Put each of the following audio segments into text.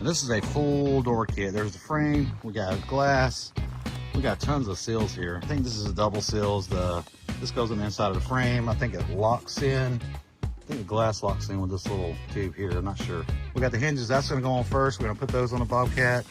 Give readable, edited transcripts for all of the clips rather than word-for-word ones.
And this is a full door kit. There's the frame, we got glass, we got tons of seals here. I think this is a double seals. This goes on the inside of the frame. I think it locks in. I think the glass locks in with this little tube here. I'm not sure. We got the hinges. That's going to go on first. We're going to put those on the Bobcat.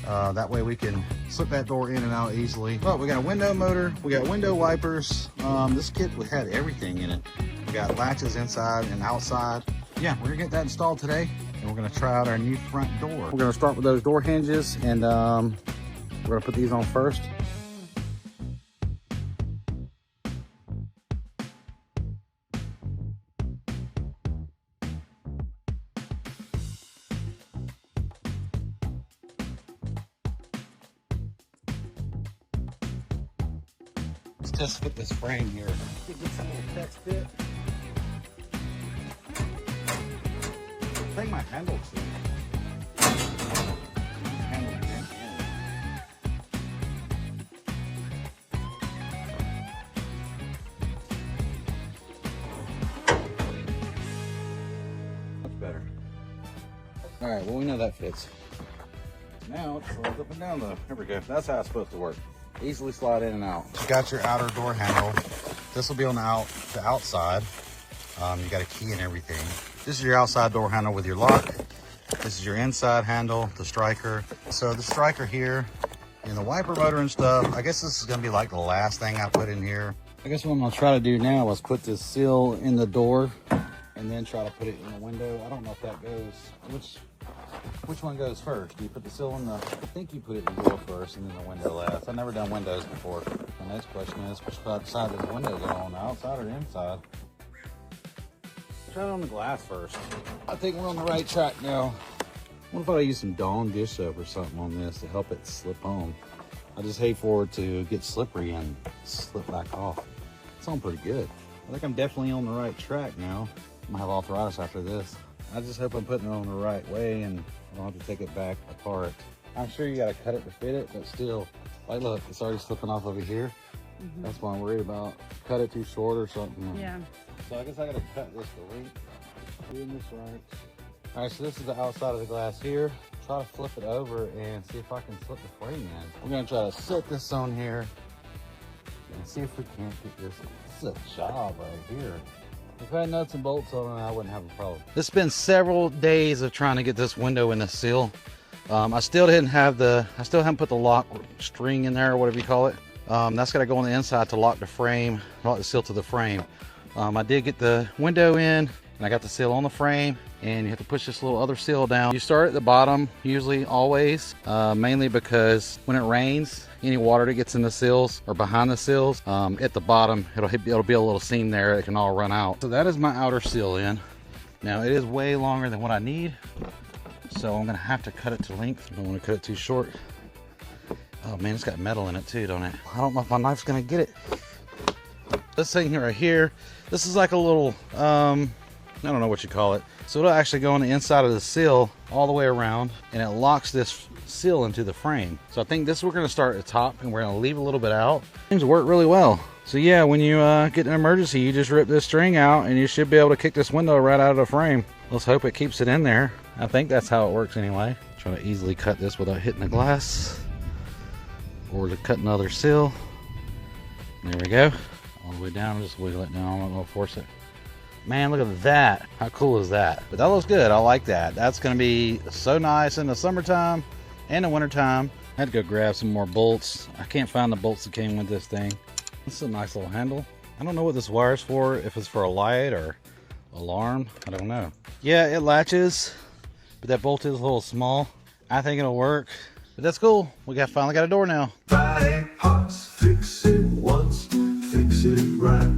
That way we can slip that door in and out easily. But we got a window motor. We got window wipers. This kit had everything in it. We got latches inside and outside. Yeah, we're going to get that installed today. And we're going to try out our new front door. We're going to start with those door hinges. And we're going to put these on first. Let's just fit this frame here. Get some little text fit. I think my handle's too. Handle again. Much better. All right, well, we know that fits. Now it slides up and down though. There we go. That's how it's supposed to work. Easily slide in and out. You got your outer door handle. This will be on the outside. You got a key and everything. This is your outside door handle with your lock. This is your inside handle, the striker. So the striker here and the wiper motor and stuff, I guess this is gonna be like the last thing I put in here. I guess what I'm gonna try to do now is put this seal in the door and then try to put it in the window. I don't know if that goes, which one goes first? Do you put the seal in the, I think you put it in the door first and then the window last. I've never done windows before. The next question is, which side does the window go on, the outside or the inside? Try it on the glass first. I think we're on the right track now. What if I use some Dawn dish soap or something on this to help it slip on? I just hate for it to get slippery and slip back off. It's on pretty good. I think I'm definitely on the right track now. I'm gonna have arthritis after this. I just hope I'm putting it on the right way and I don't have to take it back apart. I'm sure you gotta cut it to fit it, but still, like look, it's already slipping off over here. That's what I'm worried about. Cut it too short or something. Yeah. So I guess I gotta cut this to length. Doing this right. All right, so this is the outside of the glass here. Try to flip it over and see if I can slip the frame in. We're gonna try to set this on here and see if we can't get this. This is a job right here. If I had nuts and bolts on it, I wouldn't have a problem. It's been several days of trying to get this window in the seal. I still haven't put the lock string in there or whatever you call it. That's got to go on the inside to lock the frame, lock the seal to the frame. I did get the window in and I got the seal on the frame, and you have to push this little other seal down. You start at the bottom, usually, always, mainly because when it rains, any water that gets in the seals or behind the seals, at the bottom, it'll be a little seam there that can all run out. So that is my outer seal in. Now it is way longer than what I need, so I'm gonna have to cut it to length. I don't want to cut it too short. Oh man, it's got metal in it too, don't it? I don't know if my knife's gonna get it. This thing right here, this is like a little, I don't know what you call it. So it'll actually go on the inside of the seal all the way around, and it locks this seal into the frame. So I think this we're gonna start at the top and we're gonna leave a little bit out. Things work really well. So yeah, when you get an emergency, you just rip this string out and you should be able to kick this window right out of the frame. Let's hope it keeps it in there. I think that's how it works anyway. Try to easily cut this without hitting the glass, or to cut another seal. There we go. All the way down, just wiggle it down, I'm not gonna force it. Man, look at that. How cool is that? But that looks good, I like that. That's gonna be so nice in the summertime and the wintertime. I had to go grab some more bolts. I can't find the bolts that came with this thing. This is a nice little handle. I don't know what this wire's for, if it's for a light or alarm, I don't know. Yeah, it latches, but that bolt is a little small. I think it'll work, but that's cool. We finally got a door now. FridayParts, fix it once, fix it right.